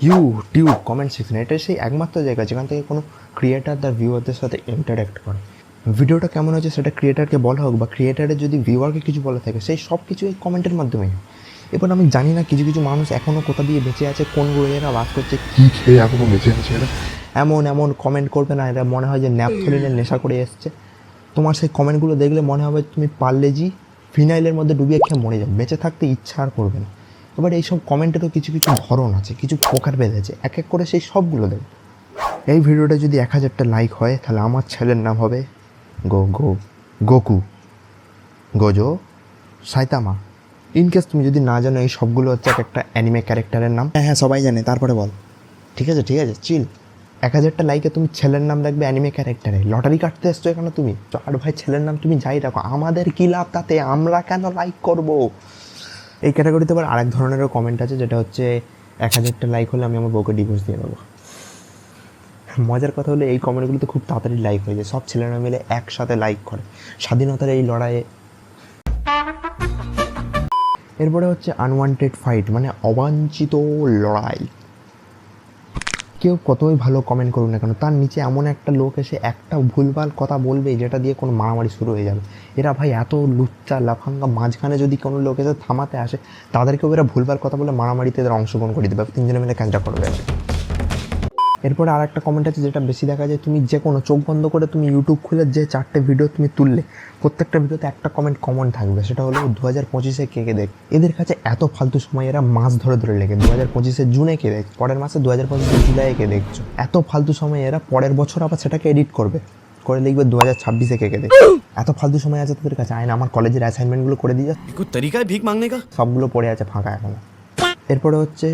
YouTube comment section, এটা সেই একমাত্র জায়গা যেখান থেকে কোনো ক্রিয়েটার তার ভিউয়ারদের সাথে ইন্টারাক্ট করে। ভিডিওটা কেমন হচ্ছে সেটা ক্রিয়েটারকে বলা হোক বা ক্রিয়েটারের যদি ভিউয়ারকে কিছু বলা থাকে, সেই সব কিছু এই কমেন্টের মাধ্যমেই। এবার আমি জানি না কিছু কিছু মানুষ এখনও কোথা দিয়ে বেঁচে আছে, কোন গ্রহেরা বাস করছে, কী খেয়ে এখনও বেঁচে আছে, এরা এমন এমন কমেন্ট করবে না, এরা মনে হয় যে ন্যাপথলিনের নেশা করে এসছে। তোমার সেই কমেন্টগুলো দেখলে মনে হবে তুমি পারলেজি ফিনাইলের মধ্যে ডুবিয়ে খেয়ে মরে যাবে, বেঁচে থাকতে ইচ্ছা আর করবে না। এবার এইসব কমেন্টেরও কিছু কিছু ধরন আছে, কিছু প্রকার বেঁধেছে, এক এক করে সেই সবগুলো দেবে। এই ভিডিওটা যদি 1000টা লাইক হয় তাহলে আমার ছেলের নাম হবে গোকু, গোজো, সাইতামা। ইনকেস তুমি যদি না জানো, এই সবগুলো হচ্ছে এক একটা অ্যানিমে ক্যারেক্টারের নাম। হ্যাঁ সবাই জানে, তারপরে বল। ঠিক আছে চিল। 1000টা লাইকে তুমি ছেলের নাম রাখবে অ্যানিমে ক্যারেক্টারে। লটারি কাটতে এসছো এখানে তুমি, আর ভাই ছেলের নাম তুমি যাই রাখো, আমাদের কী লাভ তাতে, আমরা কেন লাইক করব? এই ক্যাটাগরিতে আবার আরেক ধরনেরও কমেন্ট আছে, যেটা হচ্ছে 1000টা লাইক হলে আমি আমার বউকে ডিভোর্স দিয়ে দেবো। মজার কথা হলো এই কমেন্টগুলো তো খুব তাড়াতাড়ি লাইক হয়ে যায়, সব ছেলেরা মিলে একসাথে লাইক করে স্বাধীনতার এই লড়াইয়ে। এরপরে হচ্ছে আনওয়ান্টেড ফাইট, মানে অবাঞ্ছিত লড়াই। কেউ কতই ভালো কমেন্ট করুক না কেন, তার নিচে এমন একটা লোক এসে একটা ভুলভাল কথা বলবে যেটা দিয়ে কোনো মারামারি শুরু হয়ে যাবে। এরা ভাই এত লুচ্চা লাফাঙ্গা, মাঝখানে যদি কোনো লোক এসে থামাতে আসে, তাদেরকেও এরা ভুলভাল কথা বলে মারামারিতে এদের অংশগ্রহণ করে দেবে, তিনজনে মিলে ক্যাঞ্চা করবে। এরপরে আর একটা কমেন্ট আছে যেটা বেশি দেখা যায়, তুমি যে কোনো চোখ বন্ধ করে তুমি ইউটিউব খুলে যে 4টে ভিডিও তুমি তুললে, প্রত্যেকটা ভিডিওতে একটা কমেন্ট কমন থাকবে, সেটা হলো 2025-এ কে কে দেখ। এদের কাছে এত ফালতু সময়, এরা মাস ধরে ধরে লেগে 2025-এ জুনে কে দেখ, পরের মাসে 2025-এ জুলাইয়ে কে দেখছো, এত ফালতু সময় এরা পরের বছর আবার সেটাকে এডিট করবে, করে লিখবে 2026-এ কে কে দেখ। এত ফালতু সময় আছে তাদের কাছে। আয় না, আমার কলেজের অ্যাসাইনমেন্টগুলো করে দিয়ে যা, তরিকা ভিক মাংনে কা সবগুলো পড়ে আছে ফাঁকা এখনো। এরপরে হচ্ছে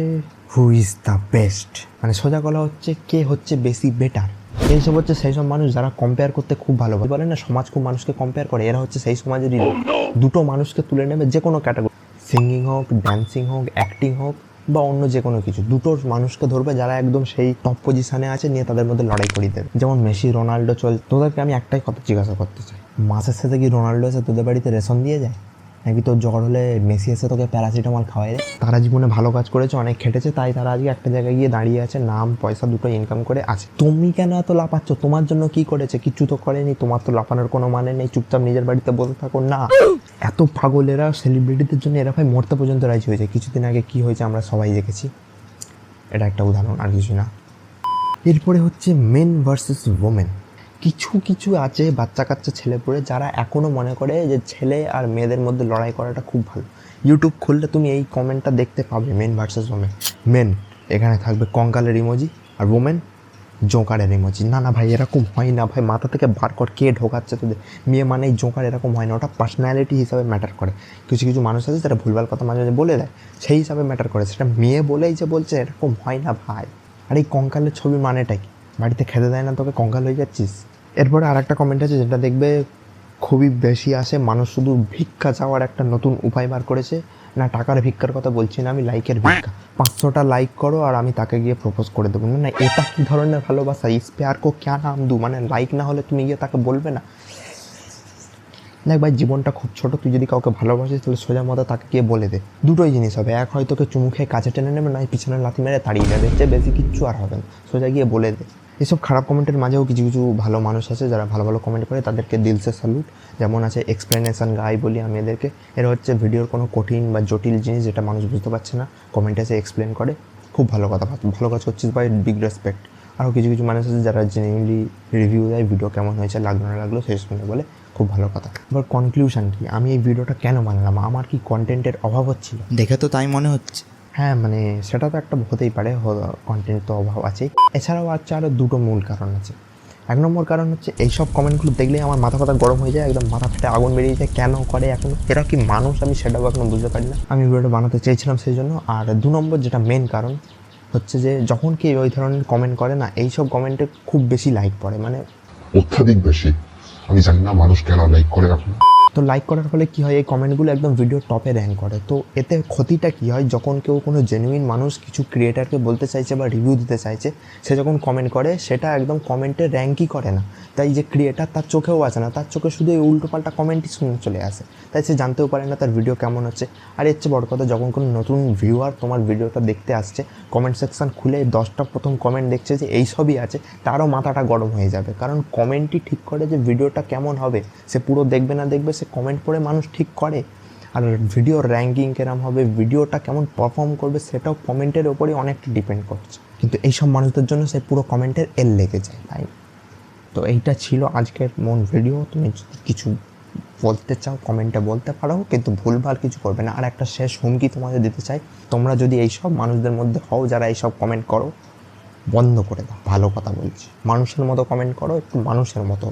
হু ইজ দ্য বেস্ট, মানে সোজা গলা হচ্ছে কে হচ্ছে বেশি বেটার। এইসব হচ্ছে সেই সব মানুষ যারা কম্পেয়ার করতে খুব ভালো বলে না, সমাজ খুব মানুষকে কম্পেয়ার করে, এরা হচ্ছে সেই সমাজেরই লোক। দুটো মানুষকে তুলে নেবে যে কোনো ক্যাটাগরি, সিঙ্গিং হোক, ডান্সিং হোক, অ্যাক্টিং হোক বা অন্য যে কোনো কিছু, দুটো মানুষকে ধরবে যারা একদম সেই টপ পজিশনে আছে, নিয়ে তাদের মধ্যে লড়াই করিয়ে দেবে। যেমন মেসি, রোনাল্ডো তোদেরকে আমি একটাই কথা জিজ্ঞাসা করতে চাই, মাসের সাথে কি রোনাল্ডো এসে তোদের বাড়িতে রেশন দিয়ে যায়, নাকি তোর জ্বর হলে মেসি এসে তোকে প্যারাসিটামল খাওয়ায়? তারা জীবনে ভালো কাজ করেছে, অনেক খেটেছে, তাই তারা আজকে একটা জায়গায় গিয়ে দাঁড়িয়ে আছে, নাম পয়সা দুটো ইনকাম করে আছে। তুমি কেন এত লাফাচ্ছ? তোমার জন্য কি করেছে? কিচ্ছু তো করেনি, তোমার তো লাফানোর কোনো মানে নেই, চুপচাপ নিজের বাড়িতে বসে থাকো না। এত পাগলেরা সেলিব্রিটিদের জন্য এরা ভাই মরতে পর্যন্ত রাজি হয়েছে। কিছুদিন আগে কি হয়েছে আমরা সবাই দেখেছি, এটা একটা উদাহরণ, আর কিছু না। এরপরে হচ্ছে মেন ভার্সেস ওমেন। কিছু কিছু আছে বাচ্চা কাচ্চা ছেলেপুলে যারা এখনও মনে করে যে ছেলে আর মেয়েদের মধ্যে লড়াই করাটা খুব ভালো। ইউটিউব খুললে তুমি এই কমেন্টটা দেখতে পাবে, মেন ভার্সেস ওমেন। মেন এখানে থাকবে কঙ্কালের ইমোজি, আর ওমেন জোকারের ইমোজি। না না ভাই, এরকম হয় না ভাই, মাথা থেকে বার কর, কে ঢোকাচ্ছে তোদের? মেয়ে মানেই জোকার, এরকম হয় না, ওটা পার্সোনালিটি হিসাবে ম্যাটার করে। কিছু কিছু মানুষ আছে যারা ভুলভাল কথা মাঝে মাঝে বলে দেয়, সেই হিসাবে ম্যাটার করে, সেটা মেয়ে বলেই যে বলছে, এরকম হয় না ভাই। আর এই কঙ্কালের ছবি মানেটা কি? বাড়িতে খেতে দেয় না তোকে, কঙ্কাল হয়ে যাচ্ছিস? এরপরে আর একটা কমেন্ট আছে যেটা দেখবে খুবই বেশি আসে, মানুষ শুধু ভিক্ষা চাওয়ার একটা নতুন উপায় বার করেছে। না, টাকার ভিক্ষার কথা বলছি না আমি, লাইকের ভিক্ষা। 500টা লাইক করো আর আমি তাকে গিয়ে প্রপোজ করে দেবো। না, এটা কী ধরনের ভালোবাসা? ইস প্যার কো ক্যা নাম দু, মানে লাইক না হলে তুমি গিয়ে তাকে বলবে না? দেখ ভাই, জীবনটা খুব ছোটো, তুই যদি কাউকে ভালোবাসিস তাহলে সোজা মতো তাকে গিয়ে বলে দে। দুটোই জিনিস হবে, এক হয় তোকে চুমু খেয়ে কাছে টেনে নেবে, নয় পিছনে লাথি মেরে তাড়িয়ে দেবে, যে বেশি কিচ্ছু আর হবে না, সোজা গিয়ে বলে দে। এসব খারাপ কমেন্টের মাঝেও কিছু কিছু ভালো মানুষ আছে যারা ভালো ভালো কমেন্ট করে, তাদেরকে দিলসে স্যালুট। যেমন আছে এক্সপ্লেনেশন গাই বলি আমি এদেরকে। এরা হচ্ছে ভিডিওর কোনো কঠিন বা জটিল জিনিস যেটা মানুষ বুঝতে পারছে না, কমেন্টে এসে এক্সপ্লেন করে। খুব ভালো কথা, ভালো কাজ করছিস ভাই, বিগ রেসপেক্ট। আরও কিছু কিছু মানুষ আছে যারা জেনুইনলি রিভিউ দেয়, ভিডিও কেমন হয়েছে, লাগলো না লাগলো শেষ শুনে বলে, খুব ভালো কথা। এবার কনক্লুশন কি, আমি এই ভিডিওটা কেন বানালাম? আমার কি কন্টেন্টের অভাব হচ্ছিল? দেখে তো তাই মনে হচ্ছে। হ্যাঁ, মানে সেটা তো একটা হতেই পারে, কন্টেন্ট তো অভাব আছেই। এছাড়াও আছে আরও দুটো মূল কারণ আছে। 1 নম্বর কারণ হচ্ছে এইসব কমেন্টগুলো দেখলেই আমার মাথা গরম হয়ে যায়, একদম মাথা ফেটে আগুন বেরিয়ে যায়। কেন করে এখন? এরা কি মানুষ? আমি সেটাও এখনো বুঝতে পারি না। আমি ভিডিওটা বানাতে চেয়েছিলাম সেই জন্য। আর 2 নম্বর যেটা মেন কারণ হচ্ছে যে যখন কি ওই ধরনের কমেন্ট করে না, এইসব কমেন্টে খুব বেশি লাইক পড়ে, মানে অত্যাধিক বেশি। আমি জানি না মানুষ কেন লাইক করে এখন। তো লাইক করার ফলে কী হয়, এই কমেন্টগুলো একদম ভিডিও টপে র্যাঙ্ক করে। তো এতে ক্ষতিটা কী হয়, যখন কেউ কোনো জেনুইন মানুষ কিছু ক্রিয়েটারকে বলতে চাইছে বা রিভিউ দিতে চাইছে, সে যখন কমেন্ট করে সেটা একদম কমেন্টে র্যাঙ্কই করে না। তাই যে ক্রিয়েটার তার চোখেও আসে না, তার চোখে শুধু এই উল্টোপাল্টা কমেন্টই শুনে চলে আসে, তাই সে জানতেও পারে না তার ভিডিও কেমন হচ্ছে। আর এর চেয়ে বড় কথা, যখন কোনো নতুন ভিউয়ার তোমার ভিডিওটা দেখতে আসছে, কমেন্ট সেকশন খুলে 10টা প্রথম কমেন্ট দেখছে যে এই সবই আছে, তারও মাথাটা গরম হয়ে যাবে। কারণ কমেন্টই ঠিক করে যে ভিডিওটা কেমন হবে। সে পুরো দেখবে না দেখবে, সে কমেন্ট পড়ে মানুষ ঠিক করে। আর ভিডিওর র্যাঙ্কিং কেরম হবে, ভিডিওটা কেমন পারফর্ম করবে, সেটাও কমেন্টের ওপরেই অনেকটা ডিপেন্ড করছে। কিন্তু এইসব মানুষদের জন্য সে পুরো কমেন্টের এল লেগে যায়, তাই। তো এইটা ছিল আজকের মন ভিডিও। তুমি যদি কিছু বলতে চাও কমেন্টে বলতে পারো, কিন্তু ভুলভাল কিছু করবে না। আর একটা শেষ হুমকি তোমাদের দিতে চাই, তোমরা যদি এইসব মানুষদের মধ্যে হও যারা এইসব কমেন্ট করো, বন্ধ করে দাও। ভালো কথা বলছি, মানুষের মতো কমেন্ট করো, একটু মানুষের মতো।